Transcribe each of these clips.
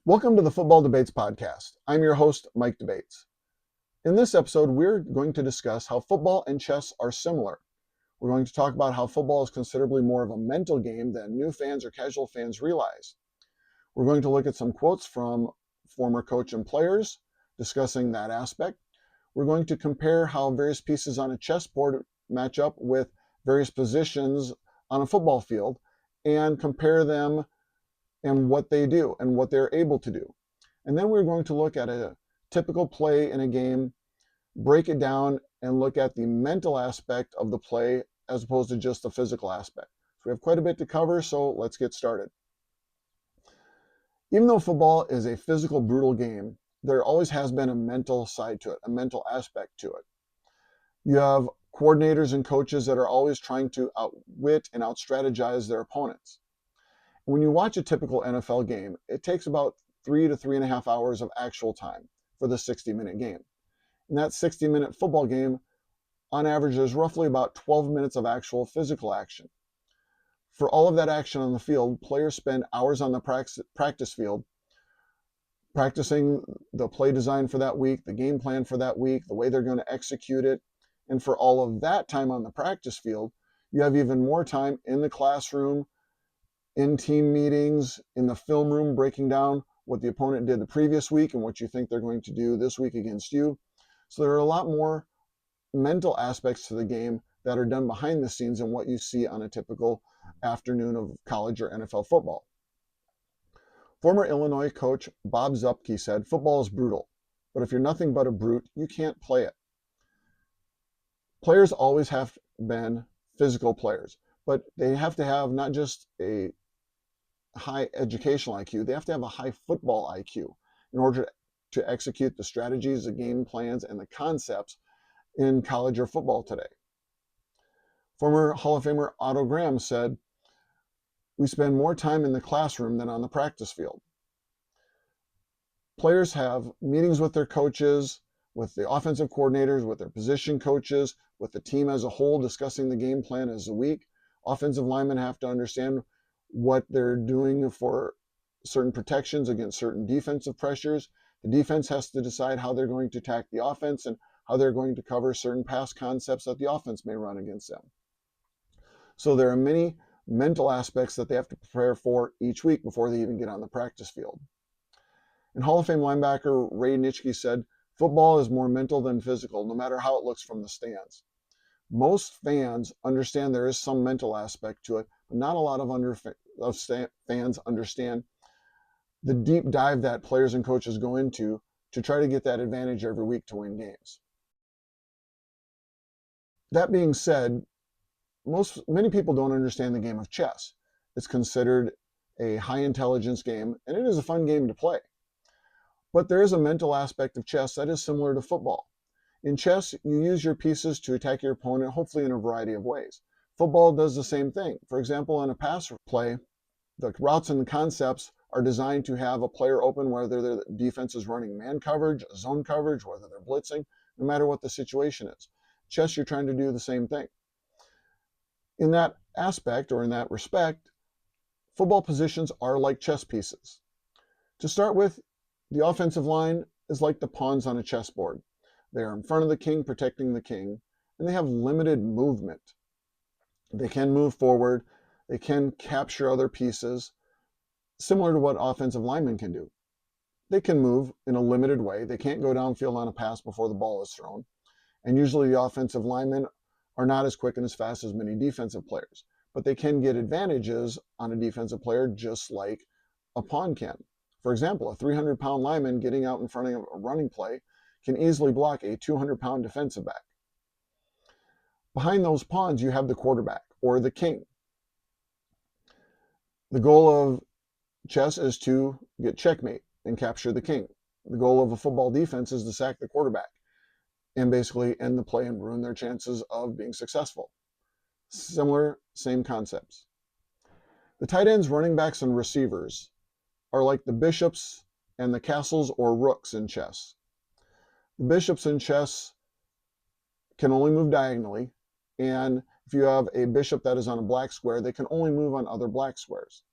Welcome to the Football Debates Podcast. I'm your host, Mike Debates. In this episode, we're going to discuss how football and chess are similar. We're going to talk about how football is considerably more of a mental game than new fans or casual fans realize. We're going to look at some quotes from former coach and players discussing that aspect. We're going to compare how various pieces on a chessboard match up with various positions on a football field and compare them and what they do and what they're able to do. And then we're going to look at a typical play in a game, break it down, and look at the mental aspect of the play as opposed to just the physical aspect. So we have quite a bit to cover, so let's get started. Even though football is a physical, brutal game, there always has been a mental side to it, a mental aspect to it. You have coordinators and coaches that are always trying to outwit and out-strategize their opponents. When you watch a typical NFL game, it takes about 3 to 3.5 hours of actual time for the 60-minute game. In that 60-minute football game, on average, there's roughly about 12 minutes of actual physical action. For all of that action on the field, players spend hours on the practice field practicing the play design for that week, the game plan for that week, the way they're going to execute it. And for all of that time on the practice field, you have even more time in the classroom, in team meetings, in the film room, breaking down what the opponent did the previous week and what you think they're going to do this week against you. So there are a lot more mental aspects to the game that are done behind the scenes than what you see on a typical afternoon of college or NFL football. Former Illinois coach Bob Zuppke said, "Football is brutal, but if you're nothing but a brute, you can't play it." Players always have been physical players, but they have to have not just a high educational IQ, they have to have a high football IQ in order to execute the strategies, the game plans, and the concepts in college or football today. Former Hall of Famer Otto Graham said, "We spend more time in the classroom than on the practice field." Players have meetings with their coaches, with the offensive coordinators, with their position coaches, with the team as a whole, discussing the game plan as a week. Offensive linemen have to understand what they're doing for certain protections against certain defensive pressures. The defense has to decide how they're going to attack the offense and how they're going to cover certain pass concepts that the offense may run against them. So there are many mental aspects that they have to prepare for each week before they even get on the practice field. And Hall of Fame linebacker Ray Nitschke said, "Football is more mental than physical, no matter how it looks from the stands." Most fans understand there is some mental aspect to it, but not a lot of fans understand the deep dive that players and coaches go into to try to get that advantage every week to win games. That being said, many people don't understand the game of chess. It's considered a high intelligence game, and it is a fun game to play. But there is a mental aspect of chess that is similar to football. In chess, you use your pieces to attack your opponent, hopefully in a variety of ways. Football does the same thing. For example, in a pass play, the routes and the concepts are designed to have a player open, whether the defense is running man coverage, zone coverage, whether they're blitzing, no matter what the situation is. Chess, you're trying to do the same thing. In that aspect, or in that respect, football positions are like chess pieces. To start with, the offensive line is like the pawns on a chessboard. They are in front of the king, protecting the king, and they have limited movement. They can move forward, they can capture other pieces, similar to what offensive linemen can do. They can move in a limited way. They can't go downfield on a pass before the ball is thrown. And usually the offensive linemen are not as quick and as fast as many defensive players, but they can get advantages on a defensive player just like a pawn can. For example, a 300-pound lineman getting out in front of a running play can easily block a 200-pound defensive back. Behind those pawns, you have the quarterback or the king. The goal of chess is to get checkmate and capture the king. The goal of a football defense is to sack the quarterback and basically end the play and ruin their chances of being successful. Similar, same concepts. The tight ends, running backs, and receivers are like the bishops and the castles or rooks in chess. The bishops in chess can only move diagonally, and if you have a bishop that is on a black square, they can only move on other black squares.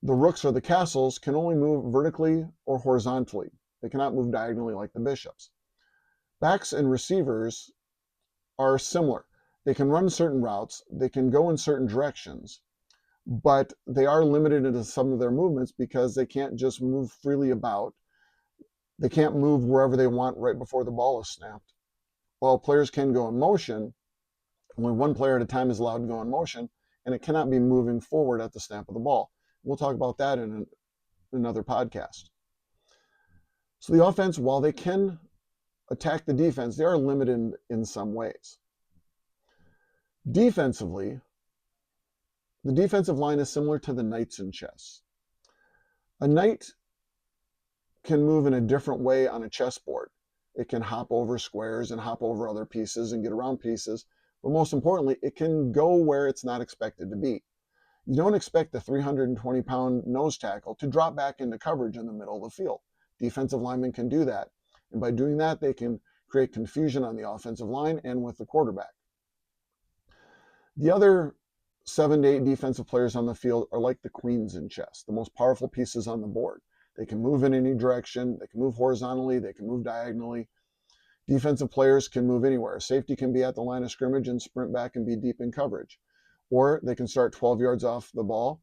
The rooks or the castles can only move vertically or horizontally. They cannot move diagonally like the bishops. Backs and receivers are similar. They can run certain routes, they can go in certain directions, but they are limited into some of their movements because they can't just move freely about. They can't move wherever they want right before the ball is snapped. While players can go in motion, only one player at a time is allowed to go in motion, and it cannot be moving forward at the snap of the ball. We'll talk about that in another podcast. So the offense, while they can attack the defense, they are limited in some ways. Defensively, the defensive line is similar to the knights in chess. A knight can move in a different way on a chessboard. It can hop over squares and hop over other pieces and get around pieces, but most importantly, it can go where it's not expected to be. You don't expect the 320-pound nose tackle to drop back into coverage in the middle of the field. Defensive linemen can do that, and by doing that, they can create confusion on the offensive line and with the quarterback. The other 7 to 8 defensive players on the field are like the queens in chess, the most powerful pieces on the board. They can move in any direction, they can move horizontally, they can move diagonally. Defensive players can move anywhere. Safety can be at the line of scrimmage and sprint back and be deep in coverage. Or they can start 12 yards off the ball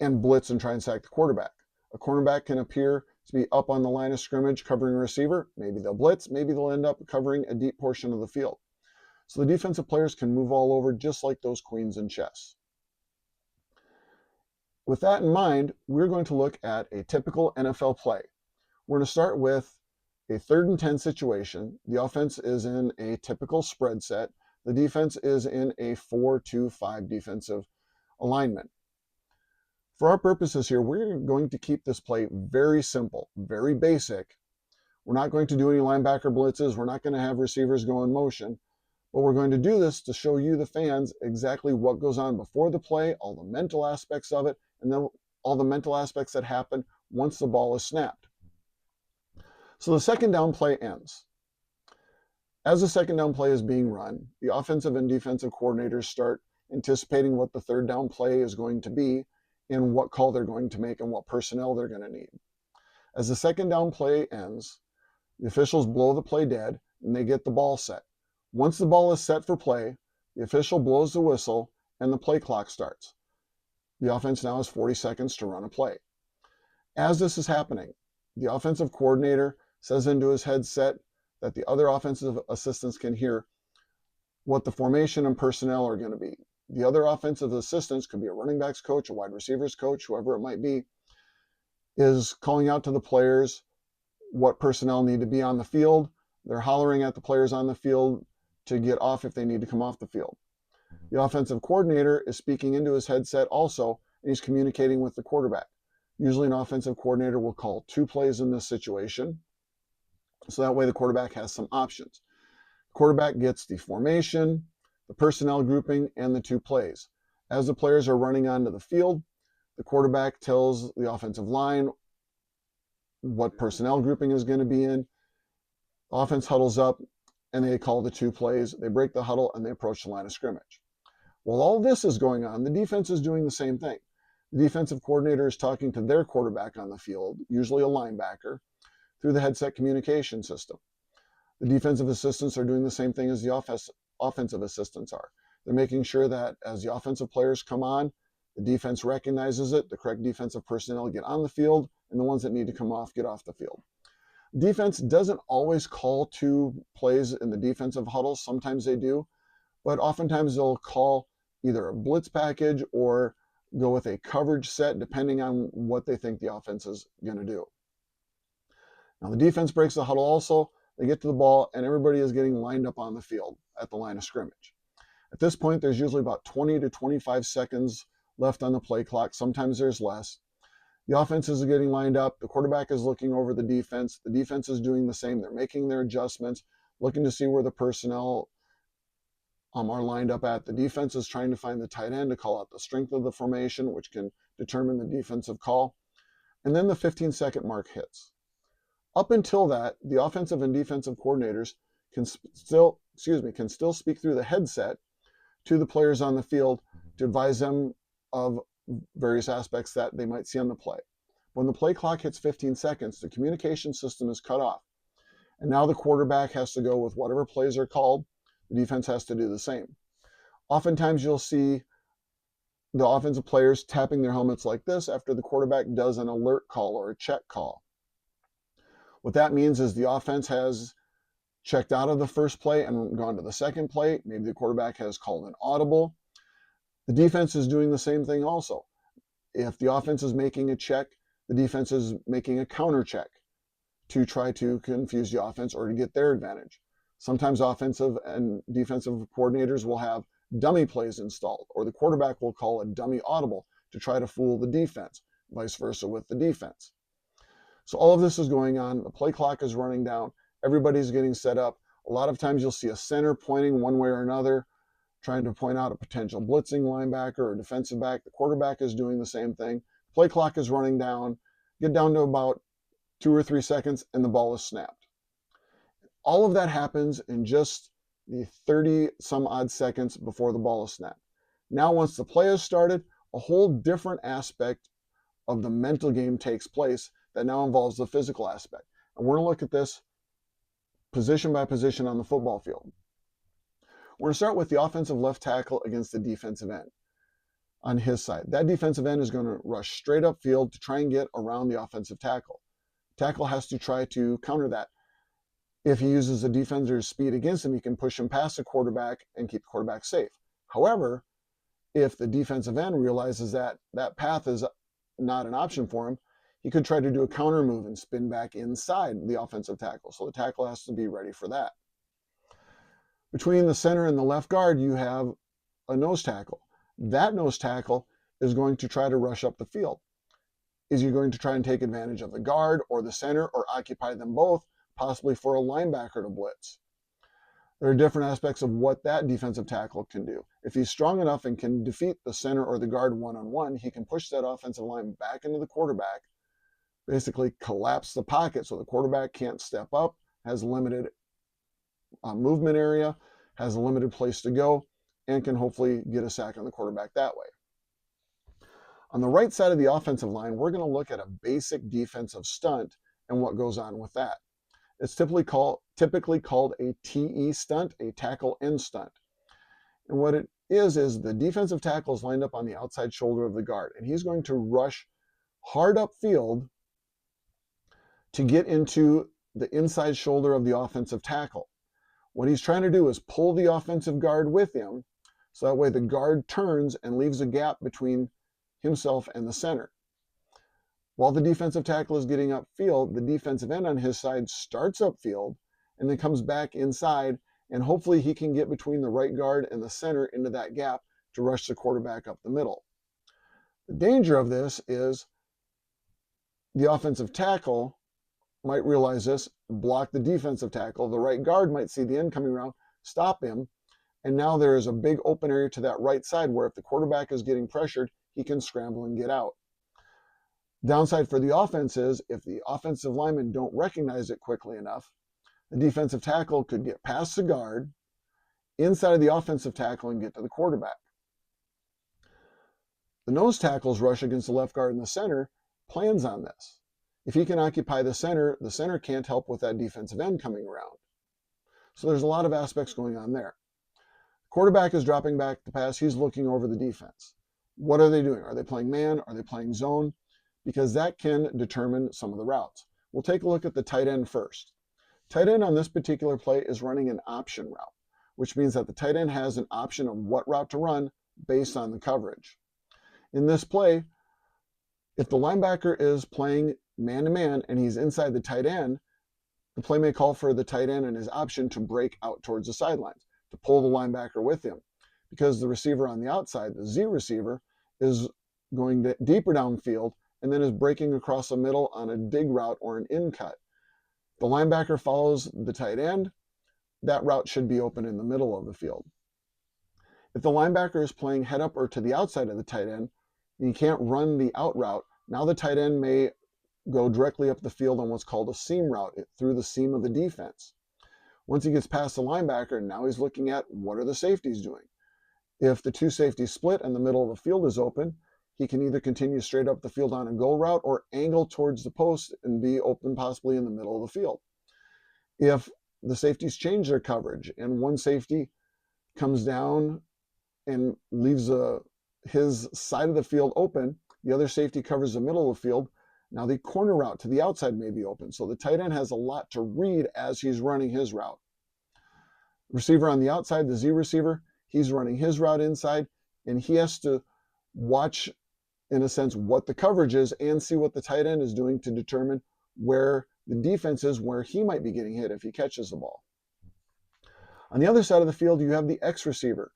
and blitz and try and sack the quarterback. A cornerback can appear to be up on the line of scrimmage covering a receiver. Maybe they'll blitz, maybe they'll end up covering a deep portion of the field. So the defensive players can move all over just like those queens in chess. With that in mind, we're going to look at a typical NFL play. We're going to start with a 3rd and 10 situation. The offense is in a typical spread set. The defense is in a 4-2-5 defensive alignment. For our purposes here, we're going to keep this play very simple, very basic. We're not going to do any linebacker blitzes. We're not going to have receivers go in motion. But we're going to do this to show you, the fans, exactly what goes on before the play, all the mental aspects of it, and then all the mental aspects that happen once the ball is snapped. So the 2nd down play ends. As the 2nd down play is being run, the offensive and defensive coordinators start anticipating what the 3rd down play is going to be and what call they're going to make and what personnel they're going to need. As the 2nd down play ends, the officials blow the play dead and they get the ball set. Once the ball is set for play, the official blows the whistle and the play clock starts. The offense now has 40 seconds to run a play. As this is happening, the offensive coordinator says into his headset that the other offensive assistants can hear what the formation and personnel are going to be. The other offensive assistants, could be a running backs coach, a wide receivers coach, whoever it might be, is calling out to the players what personnel need to be on the field. They're hollering at the players on the field to get off if they need to come off the field. The offensive coordinator is speaking into his headset also, and he's communicating with the quarterback. Usually an offensive coordinator will call 2 plays in this situation, so that way the quarterback has some options. The quarterback gets the formation, the personnel grouping, and the 2 plays. As the players are running onto the field, the quarterback tells the offensive line what personnel grouping is going to be in. Offense huddles up, and they call the 2 plays. They break the huddle, and they approach the line of scrimmage. While all this is going on, the defense is doing the same thing. The defensive coordinator is talking to their quarterback on the field, usually a linebacker, through the headset communication system. The defensive assistants are doing the same thing as the offensive assistants are. They're making sure that as the offensive players come on, the defense recognizes it, the correct defensive personnel get on the field, and the ones that need to come off get off the field. Defense doesn't always call 2 plays in the defensive huddles. Sometimes they do, but oftentimes they'll call either a blitz package or go with a coverage set depending on what they think the offense is going to do. Now the defense breaks the huddle also. They get to the ball and everybody is getting lined up on the field at the line of scrimmage. At this point, there's usually about 20 to 25 seconds left on the play clock. Sometimes there's less. The offense is getting lined up. The quarterback is looking over the defense. The defense is doing the same. They're making their adjustments, looking to see where the personnel are lined up at. The defense is trying to find the tight end to call out the strength of the formation, which can determine the defensive call. And then the 15-second mark hits. Up until that, the offensive and defensive coordinators can still speak through the headset to the players on the field to advise them of various aspects that they might see on the play. When the play clock hits 15 seconds, the communication system is cut off. And now the quarterback has to go with whatever plays are called. The defense has to do the same. Oftentimes you'll see the offensive players tapping their helmets like this after the quarterback does an alert call or a check call. What that means is the offense has checked out of the first play and gone to the second play. Maybe the quarterback has called an audible. The defense is doing the same thing also. If the offense is making a check, the defense is making a counter check to try to confuse the offense or to get their advantage. Sometimes offensive and defensive coordinators will have dummy plays installed, or the quarterback will call a dummy audible to try to fool the defense, vice versa with the defense. So all of this is going on. The play clock is running down. Everybody's getting set up. A lot of times you'll see a center pointing one way or another, trying to point out a potential blitzing linebacker or defensive back. The quarterback is doing the same thing. Play clock is running down. Get down to about 2 or 3 seconds and the ball is snapped. All of that happens in just the 30 some odd seconds before the ball is snapped. Now once the play is started, a whole different aspect of the mental game takes place that now involves the physical aspect. And we're going to look at this position by position on the football field. We're going to start with the offensive left tackle against the defensive end on his side. That defensive end is going to rush straight upfield to try and get around the offensive tackle. Tackle has to try to counter that. If he uses the defender's speed against him, he can push him past the quarterback and keep the quarterback safe. However, if the defensive end realizes that that path is not an option for him, he could try to do a counter move and spin back inside the offensive tackle. So the tackle has to be ready for that. Between the center and the left guard, you have a nose tackle. That nose tackle is going to try to rush up the field. Is he going to try and take advantage of the guard or the center or occupy them both, possibly for a linebacker to blitz? There are different aspects of what that defensive tackle can do. If he's strong enough and can defeat the center or the guard one-on-one, he can push that offensive line back into the quarterback, basically collapse the pocket so the quarterback can't step up, has limited movement area, has a limited place to go, and can hopefully get a sack on the quarterback that way. On the right side of the offensive line, we're going to look at a basic defensive stunt and what goes on with that. It's typically called a TE stunt, a tackle end stunt. And what it is the defensive tackle is lined up on the outside shoulder of the guard, and he's going to rush hard upfield to get into the inside shoulder of the offensive tackle. What he's trying to do is pull the offensive guard with him, so that way the guard turns and leaves a gap between himself and the center. While the defensive tackle is getting upfield, the defensive end on his side starts upfield and then comes back inside, and hopefully he can get between the right guard and the center into that gap to rush the quarterback up the middle. The danger of this is the offensive tackle might realize this, block the defensive tackle. The right guard might see the end coming around, stop him, and now there is a big open area to that right side where if the quarterback is getting pressured, he can scramble and get out. Downside for the offense is if the offensive linemen don't recognize it quickly enough, the defensive tackle could get past the guard, inside of the offensive tackle, and get to the quarterback. The nose tackle's rush against the left guard and the center plans on this. If he can occupy the center can't help with that defensive end coming around. So there's a lot of aspects going on there. Quarterback is dropping back to pass. He's looking over the defense. What are they doing? Are they playing man? Are they playing zone? Because that can determine some of the routes. We'll take a look at the tight end first. Tight end on this particular play is running an option route, which means that the tight end has an option of what route to run based on the coverage. In this play, if the linebacker is playing man-to-man and he's inside the tight end, the play may call for the tight end and his option to break out towards the sidelines, to pull the linebacker with him. Because the receiver on the outside, the Z receiver, is going deeper downfield and then is breaking across the middle on a dig route or an in cut. The linebacker follows the tight end. That route should be open in the middle of the field. If the linebacker is playing head up or to the outside of the tight end, and you can't run the out route, now the tight end may go directly up the field on what's called a seam route, through the seam of the defense. Once he gets past the linebacker, now he's looking at what are the safeties doing. If the two safeties split and the middle of the field is open, he can either continue straight up the field on a go route or angle towards the post and be open possibly in the middle of the field. If the safeties change their coverage and one safety comes down and leaves his side of the field open, the other safety covers the middle of the field, now the corner route to the outside may be open. So the tight end has a lot to read as he's running his route. Receiver on the outside, the Z receiver, he's running his route inside, and he has to watch, in a sense, what the coverage is and see what the tight end is doing to determine where the defense is, where he might be getting hit if he catches the ball. On the other side of the field, you have the X receiver.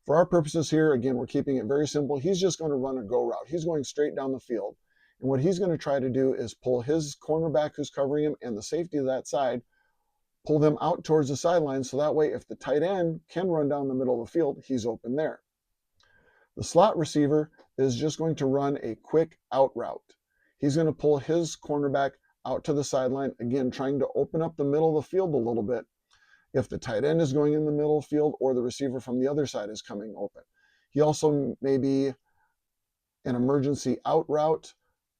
For our purposes here, again, we're keeping it very simple. He's just going to run a go route. He's going straight down the field. And what he's going to try to do is pull his cornerback who's covering him and the safety of that side, pull them out towards the sideline, so that way if the tight end can run down the middle of the field, he's open there. The slot receiver is just going to run a quick out route. He's going to pull his cornerback out to the sideline, again, trying to open up the middle of the field a little bit if the tight end is going in the middle of the field or the receiver from the other side is coming open. He also may be an emergency out route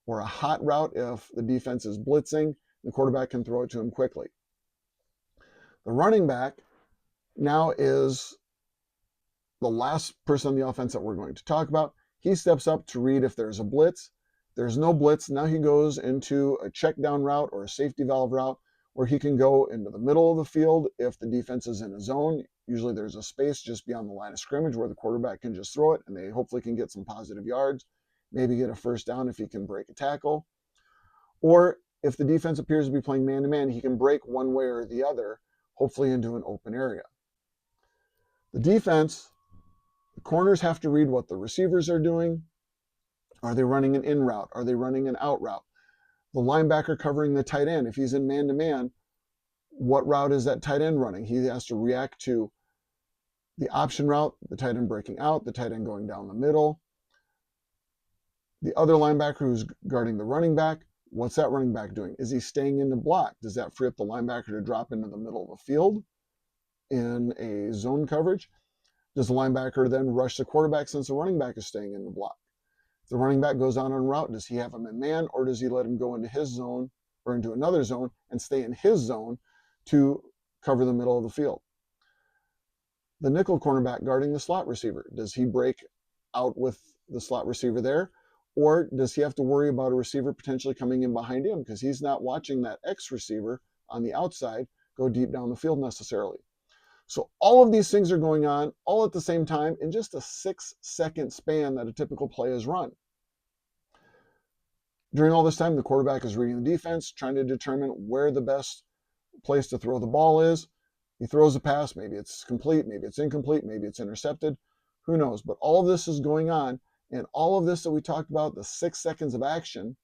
or a hot route if the defense is blitzing. The quarterback can throw it to him quickly. The running back now is the last person on the offense that we're going to talk about. He steps up to read if there's a blitz. There's no blitz. Now he goes into a check down route or a safety valve route where he can go into the middle of the field if the defense is in a zone. Usually there's a space just beyond the line of scrimmage where the quarterback can just throw it and they hopefully can get some positive yards, maybe get a first down if he can break a tackle. Or if the defense appears to be playing man-to-man, he can break one way or the other, hopefully into an open area. The defense, the corners have to read what the receivers are doing. Are they running an in route? Are they running an out route? The linebacker covering the tight end, if he's in man-to-man, what route is that tight end running? He has to react to the option route, the tight end breaking out, the tight end going down the middle. The other linebacker who's guarding the running back, what's that running back doing? Is he staying in the block? Does that free up the linebacker to drop into the middle of the field in a zone coverage? Does the linebacker then rush the quarterback since the running back is staying in the block? If the running back goes on route, does he have him in man or does he let him go into his zone or into another zone and stay in his zone to cover the middle of the field? The nickel cornerback guarding the slot receiver, does he break out with the slot receiver there? Or does he have to worry about a receiver potentially coming in behind him because he's not watching that X receiver on the outside go deep down the field necessarily? So all of these things are going on all at the same time in just a 6-second span that a typical play is run. During all this time, the quarterback is reading the defense, trying to determine where the best place to throw the ball is. He throws a pass, maybe it's complete, maybe it's incomplete, maybe it's intercepted, who knows? But all of this is going on, and all of this that we talked about, the 6 seconds of action,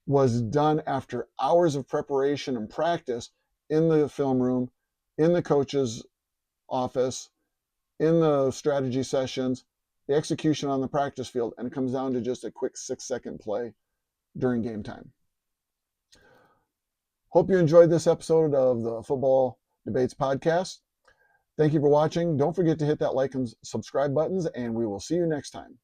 was done after hours of preparation and practice in the film room, in the coach's office, in the strategy sessions, the execution on the practice field, and it comes down to just a quick 6-second play during game time. Hope you enjoyed this episode of the Football Debates podcast. Thank you for watching. Don't forget to hit that like and subscribe buttons, and we will see you next time.